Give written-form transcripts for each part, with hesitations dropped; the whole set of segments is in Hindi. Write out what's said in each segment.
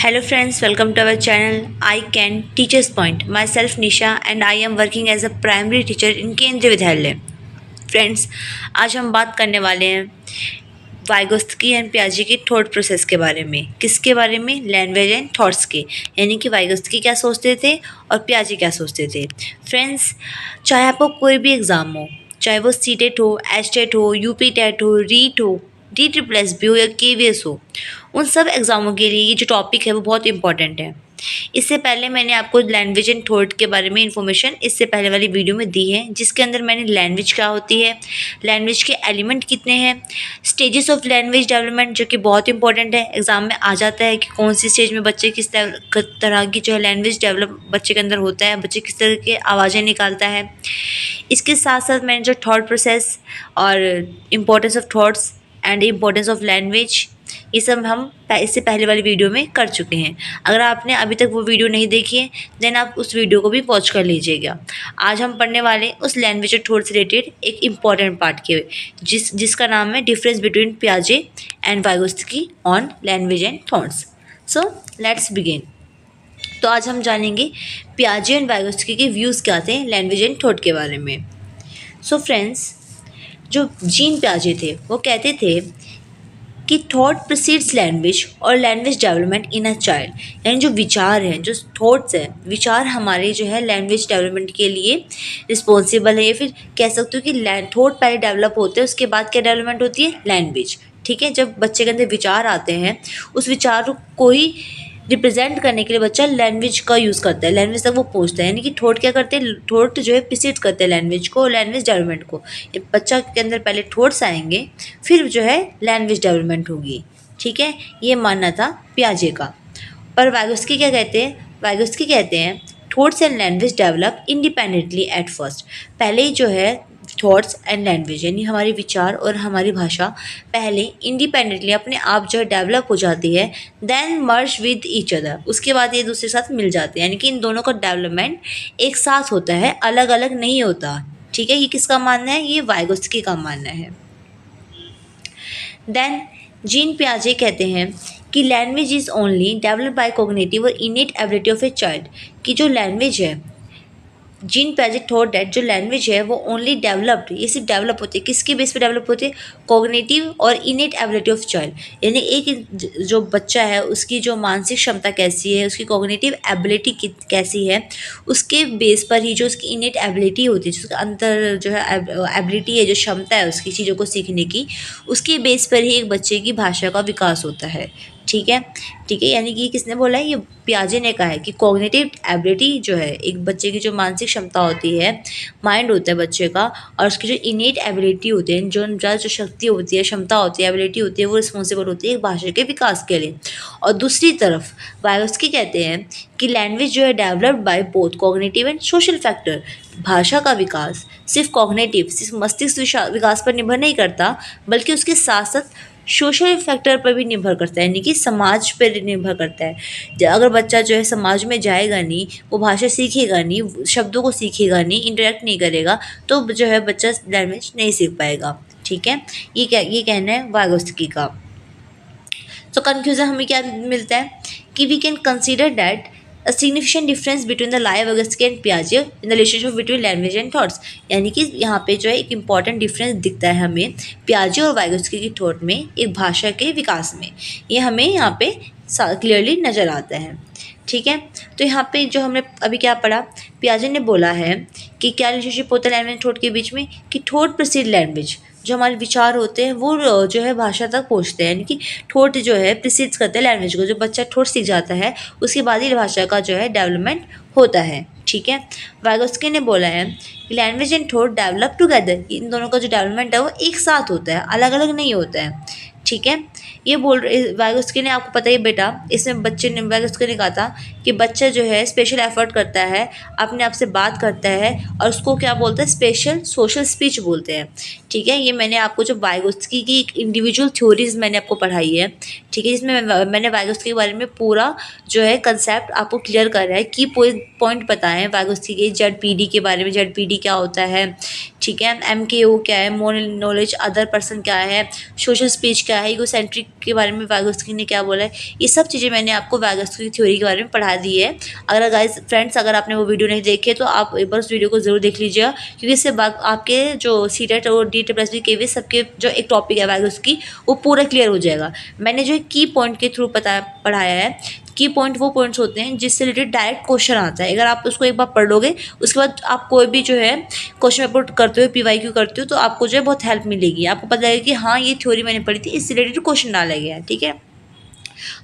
Hello friends, welcome to our channel I Can Teachers Point. Myself Nisha and I am working as a primary teacher in केंद्रीय विद्यालय. फ्रेंड्स, आज हम बात करने वाले हैं वाइगोत्स्की एंड पियाजे की थॉट प्रोसेस के बारे में. किसके बारे में? लैंग्वेज एंड थॉट्स के. यानी कि वाइगोत्स्की क्या सोचते थे और पियाजे क्या सोचते थे. फ्रेंड्स, चाहे आपको कोई भी एग्ज़ाम हो, चाहे वो सी टेट हो, एच टेट हो, यूपी टेट हो, रीट हो, DSSB हो या KVS हो, उन सब एग्ज़ामों के लिए ये जो टॉपिक है वो बहुत इंपॉर्टेंट है. इससे पहले मैंने आपको लैंग्वेज एंड थॉट के बारे में इन्फॉर्मेशन इससे पहले वाली वीडियो में दी है, जिसके अंदर मैंने लैंग्वेज क्या होती है, लैंग्वेज के एलिमेंट कितने हैं, स्टेजेस ऑफ लैंग्वेज डेवलपमेंट जो कि बहुत इंपॉर्टेंट है. एग्जाम में आ जाता है कि कौन सी स्टेज में बच्चे किस तरह की जो है लैंग्वेज डेवलप बच्चे के अंदर होता है, बच्चे किस तरह की आवाज़ें निकालता है. इसके साथ साथ मैंने जो थॉट प्रोसेस और importance of thoughts and importance of language, ये सब हम इससे पहले वाली वीडियो में कर चुके हैं. अगर आपने अभी तक वो वीडियो नहीं देखी है देन आप उस वीडियो को भी वॉच कर लीजिएगा. आज हम पढ़ने वाले उस लैंग्वेज और थॉट से रिलेटेड एक इम्पॉर्टेंट पार्ट के जिसका नाम है डिफरेंस बिटवीन पियाजे and Vygotsky on language and thoughts. So let's begin. तो आज हम जानेंगे पियाजे एंड वाइगोत्स्की के व्यूज़ क्या थे लैंग्वेज एंड थॉट के बारे में. सो फ्रेंड्स, जो जीन पियाजे थे वो कहते थे कि थॉट प्रीसीड्स लैंग्वेज और language development in a child. यानी जो विचार हैं, जो थॉट्स हैं, विचार हमारे जो है लैंग्वेज डेवलपमेंट के लिए रिस्पॉन्सिबल है. या फिर कह सकते हो कि थॉट पहले डेवलप होते हैं, उसके बाद क्या डेवलपमेंट होती है? लैंग्वेज. ठीक है, जब बच्चे के अंदर विचार आते हैं, उस विचार को ही रिप्रेजेंट करने के लिए बच्चा लैंग्वेज का यूज़ करता है, लैंग्वेज तक वो पहुंचता है. यानी कि थॉट क्या करते हैं? थॉट जो है प्रीसीड करते हैं लैंग्वेज को, लैंग्वेज डेवलपमेंट को. बच्चा के अंदर पहले थॉट्स आएंगे, फिर जो है लैंग्वेज डेवलपमेंट होगी. ठीक है, ये मानना था पियाजे का. पर वाइगोत्स्की क्या कहते हैं? वाइगोत्स्की कहते हैं thoughts and language develop independently at first. पहले ही जो है थॉट्स एंड लैंग्वेज यानी हमारे विचार और हमारी भाषा पहले इंडिपेंडेंटली अपने आप जो है डेवलप हो जाती है, then merge with each other. उसके बाद ये दूसरे साथ मिल जाते हैं. यानी कि इन दोनों का डेवलपमेंट एक साथ होता है, अलग अलग नहीं होता. ठीक है, ये किसका मानना है? ये वाइगोत्स्की का मानना है. देन जीन पियाजे कहते हैं कि language is only develop by cognitive और innate ability of a child. कि जो लैंग्वेज है, जीन पियाजे थॉट दैट जो लैंग्वेज है वो ओनली डेवलप्ड, ये सिर्फ डेवलप होती है. किसके बेस पे डेवलप होती है? कॉग्निटिव और इनेट एबिलिटी ऑफ चाइल्ड. यानी एक जो बच्चा है उसकी जो मानसिक क्षमता कैसी है, उसकी कॉग्निटिव एबिलिटी कैसी है, उसके बेस पर ही जो उसकी इनेट एबिलिटी होती है, जो उसका अंतर जो है एबिलिटी है, जो क्षमता है उसकी चीज़ों को सीखने की, उसके बेस पर ही एक बच्चे की भाषा का विकास होता है. ठीक है, ठीक है. यानी कि किसने बोला है? ये पियाजे ने कहा है कि कॉग्निटिव एबिलिटी जो है एक बच्चे की जो मानसिक क्षमता होती है, माइंड होता है बच्चे का, और उसकी जो इनेट एबिलिटी होती है, जो शक्ति होती है, क्षमता होती है, एबिलिटी होती है, वो रिस्पॉन्सिबल होती है एक भाषा के विकास के लिए. और दूसरी तरफ वाइगोत्स्की कहते हैं कि लैंग्वेज जो है developed by both cognitive and social factor. भाषा का विकास सिर्फ कॉग्निटिव, सिर्फ मस्तिष्क विकास पर निर्भर नहीं करता, बल्कि उसके साथ साथ सोशल फैक्टर पर भी निर्भर करता है. यानी कि समाज पर निर्भर करता है. अगर बच्चा जो है समाज में जाएगा नहीं, वो भाषा सीखेगा नहीं, शब्दों को सीखेगा नहीं, इंटरेक्ट नहीं करेगा, तो जो है बच्चा लैंग्वेज नहीं सीख पाएगा. ठीक है, ये कहना है वाइगोत्स्की का. तो कंक्लूजन हमें क्या मिलता है कि we can consider that a significant difference between the Vygotsky and Piaget in the relationship between language and thoughts. यानी कि यहाँ पे जो है एक इम्पॉर्टेंट डिफरेंस दिखता है हमें पियाजे और वाइगोत्स्की की थॉट में, एक भाषा के विकास में. ये हमें यहाँ पे क्लियरली नज़र आता है. ठीक है, तो यहाँ पे जो हमने अभी क्या पढ़ा, पियाजे ने बोला है कि क्या रिलेशनशिप होता है लैंग्वेज एंड थॉट के बीच में, कि थॉट प्रीसीड लैंग्वेज. जो हमारे विचार होते हैं वो जो है भाषा तक पहुंचते हैं. यानी कि थॉट जो है प्रीसीड्स करते हैं लैंग्वेज को. जो बच्चा थॉट सीख जाता है उसके बाद ही भाषा का जो है डेवलपमेंट होता है. ठीक है, वाइगोत्स्की ने बोला है कि language and thought develop together. इन दोनों का जो डेवलपमेंट है वो एक साथ होता है, अलग अलग नहीं होता है. ठीक है, ये बोल रहे वाइगोत्स्की ने, आपको पता ही बेटा, इसमें बच्चे ने वाइगोत्स्की ने कहा था कि बच्चा जो है स्पेशल एफर्ट करता है, अपने आप से बात करता है, और उसको क्या बोलते हैं? स्पेशल सोशल स्पीच बोलते हैं. ठीक है, ये मैंने आपको जो वाइगोत्स्की की इंडिविजुअल थ्योरीज मैंने आपको पढ़ाई है. ठीक है, जिसमें मैंने वाइगोत्स्की के बारे में पूरा जो है कंसेप्ट आपको क्लियर कर रहा है, की पॉइंट बताएं वाइगोत्स्की के. ZPD के बारे में, ZPD क्या होता है, ठीक है, MKO क्या है, मोर नॉलेज अदर पर्सन क्या है, सोशल स्पीच क्या है, इगोसेंट्रिक के बारे में वाइगोत्स्की ने क्या बोला है, ये सब चीज़ें मैंने आपको वाइगोत्स्की की थ्योरी के बारे में पढ़ा दी है। अगर गाइस फ्रेंड्स अगर आपने वो वीडियो नहीं देखी है तो आप एक बार उस वीडियो को ज़रूर देख लीजिएगा, क्योंकि इससे आपके जो सीटेट और DSSB के सबके जो एक टॉपिक है वाइगोत्स्की वो पूरा क्लियर हो जाएगा। मैंने जो की पॉइंट के थ्रू पढ़ाया है। की पॉइंट वो पॉइंट्स होते हैं जिससे रिलेटेड डायरेक्ट क्वेश्चन आता है। अगर आप उसको एक बार पढ़ लोगे उसके बाद आप कोई भी जो है क्वेश्चन पेपर करते हो, PYQ करते हो, तो आपको जो है बहुत हेल्प मिलेगी। आपको पता लगेगा कि हाँ ये थ्योरी मैंने पढ़ी थी, इससे रिलेटेड क्वेश्चन डाला गया है। ठीक है,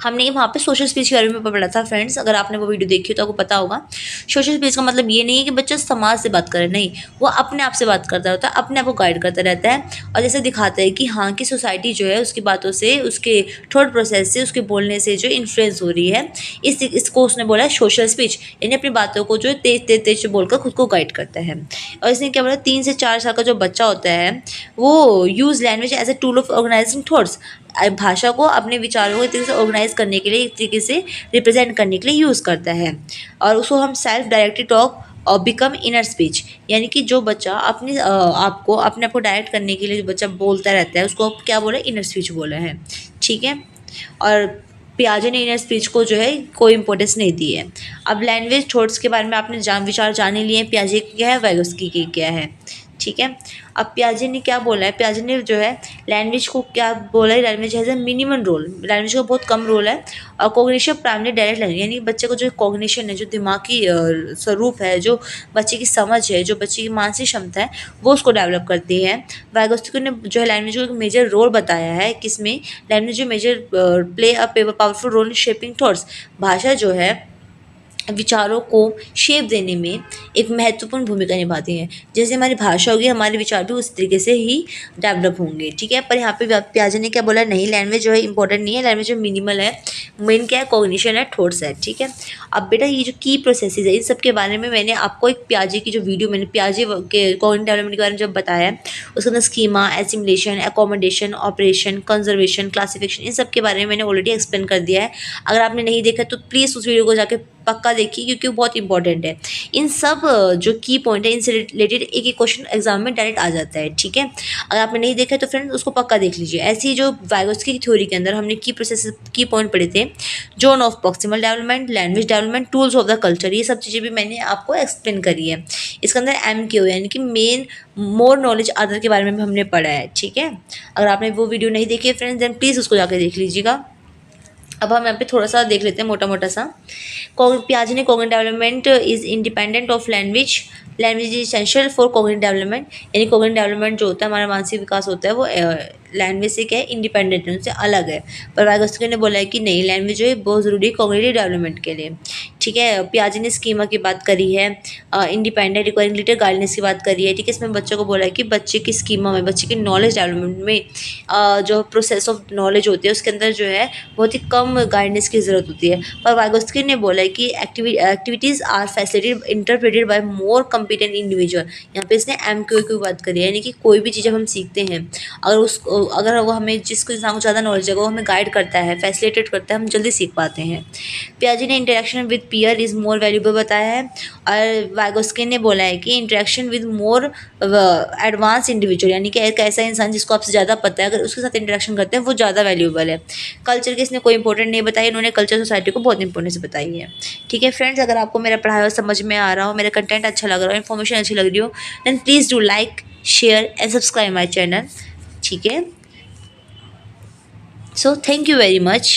हमने वहाँ पे सोशल स्पीच के बारे में पढ़ा था फ्रेंड्स। अगर आपने वो वीडियो देखी हो तो आपको पता होगा। सोशल स्पीच का मतलब ये नहीं है कि बच्चा समाज से बात करे, नहीं, वो अपने आप से बात करता रहता है, अपने आप को गाइड करता रहता है और जैसे दिखाता है कि हाँ कि सोसाइटी जो है उसकी बातों से, उसके थॉट प्रोसेस से, उसके बोलने से जो इन्फ्लुएंस हो रही है। इसको उसने बोला है सोशल स्पीच, यानी अपनी बातों को जो तेज बोलकर खुद को गाइड करता है। और इसने क्या बोला, 3 से 4 साल का जो बच्चा होता है वो use language as a tool of organizing thoughts, भाषा को अपने विचारों को एक तरीके से ऑर्गेनाइज करने के लिए, एक तरीके से रिप्रेजेंट करने के लिए यूज़ करता है। और उसको हम सेल्फ डायरेक्टेड टॉक और बिकम इनर स्पीच, यानी कि जो बच्चा अपने आपको अपने आप को डायरेक्ट करने के लिए जो बच्चा बोलता रहता है उसको क्या बोला, इनर स्पीच बोला है। ठीक है, और पियाजे ने इनर स्पीच को जो है कोई इंपॉर्टेंस नहीं दी है। अब लैंग्वेज थॉट्स के बारे में आपने विचार जान ही लिए हैं, पियाजे की क्या है, वाइगोत्स्की की क्या है। ठीक है, अब पियाजे ने क्या बोला है, पियाजे ने जो है लैंग्वेज को क्या बोला है, language has a minimum role, language का बहुत कम रोल है। और कॉग्निशन प्राइमरी डायरेक्ट लैंग्वेज, यानी बच्चे को जो कॉग्निशन है, जो दिमागी स्वरूप है, जो बच्चे की समझ है, जो बच्चे की मानसिक क्षमता है, वो उसको डेवलप करती है। वाइगोत्स्की ने जो है लैंग्वेज को एक मेजर रोल बताया है, किसमें, लैंग्वेज जो major play a powerful role in shaping thoughts, भाषा जो है विचारों को शेप देने में एक महत्वपूर्ण भूमिका निभाती हैं। जैसे हमारी भाषा होगी, हमारे विचार भी उस तरीके से ही डेवलप होंगे। ठीक है, पर यहाँ पे पियाजे ने क्या बोला, नहीं लैंग्वेज जो है इंपॉर्टेंट नहीं है, लैंग्वेज जो मिनिमल है, मेन क्या है, कॉग्निशन है, थॉट्स है। ठीक है, अब बेटा ये जो की प्रोसेसेस है इन सब के बारे में मैंने आपको एक पियाजे की जो वीडियो मैंने पियाजे के कॉग्निटिव डेवलपमेंट के बारे में जब बताया है, उसके अंदर schema, assimilation, accommodation, operation, conservation, classification, इन सब के बारे में मैंने ऑलरेडी एक्सप्लेन कर दिया है। अगर आपने नहीं देखा तो प्लीज़ उस वीडियो को जाके पक्का देखिए, क्योंकि वो बहुत इंपॉर्टेंट है। इन सब जो की पॉइंट है इनसे रिलेटेड एक एक क्वेश्चन एग्जाम में डायरेक्ट आ जाता है। ठीक है, अगर आपने नहीं देखा तो फ्रेंड्स उसको पक्का देख लीजिए। ऐसी जो वाइगोत्स्की की थ्योरी के अंदर हमने की प्रोसेस की पॉइंट पढ़े थे, zone of proximal development, language development, tools of the culture, ये सब चीज़ें भी मैंने आपको एक्सप्लेन करी है। इसके अंदर MQ यानी कि मेन मोर नॉलेज अदर के बारे में भी हमने पढ़ा है। ठीक है, अगर आपने वो वीडियो नहीं देखी है फ्रेंड्स देन प्लीज़ उसको जाकर देख लीजिएगा। अब हम यहाँ पे थोड़ा सा देख लेते हैं मोटा मोटा सा। पियाजे ने cognitive development is independent of language, language is essential for cognitive development, यानी कॉग्निटिव डेवलपमेंट जो होता है हमारा मानसिक विकास होता है वो लैंग्वेज से क्या है, इंडिपेंडेंट है, उनसे अलग है। पर वाइगोत्स्की ने बोला है कि नहीं, लैंग्वेज जो है बहुत ज़रूरी है कॉग्निटिव डेवलपमेंट के लिए। ठीक है, पियाजे ने स्कीमा की बात करी है, इंडिपेंडेंट रिक्वायरिंग लिटिल गाइडेंस की बात करी है। ठीक है, इसमें बच्चों को बोला है कि बच्चे की स्कीमा में, बच्चे की नॉलेज डेवलपमेंट में जो प्रोसेस ऑफ नॉलेज होती है उसके अंदर जो है बहुत ही कम गाइडेंस की ज़रूरत होती है। पर वाइगोत्स्की ने बोला है कि activities are facilitated interpreted by more competent individual. यहाँ पे इसने MQ की बात करी है, यानी कि कोई भी चीज़ हम सीखते हैं अगर वो हमें जिसको इंसान को ज़्यादा नॉलेज है वो हमें गाइड करता है, फैसिलिटेट करता है, हम जल्दी सीख पाते हैं। पियाजे ने interaction with peer is more valuable बताया है, और वाइगोत्स्की ने बोला है कि interaction with more advance individual, यानी कि एक ऐसा इंसान जिसको आपसे ज़्यादा पता है, अगर उसके साथ इंटरेक्शन करते हैं वो ज़्यादा वैल्यूएबल है। कल्चर की इसने कोई इंपॉर्टेंट नहीं बताई, इन्होंने कल्चर सोसाइटी को बहुत इंपॉर्टेंस बताई है। ठीक है फ्रेंड्स, अगर आपको मेरा पढ़ाया हुआ समझ में आ रहा हो, मेरा कंटेंट अच्छा लग रहा हो, इन्फॉर्मेशन अच्छी लग रही हो, then please do like, share and subscribe my channel. ठीक है, so thank you very much.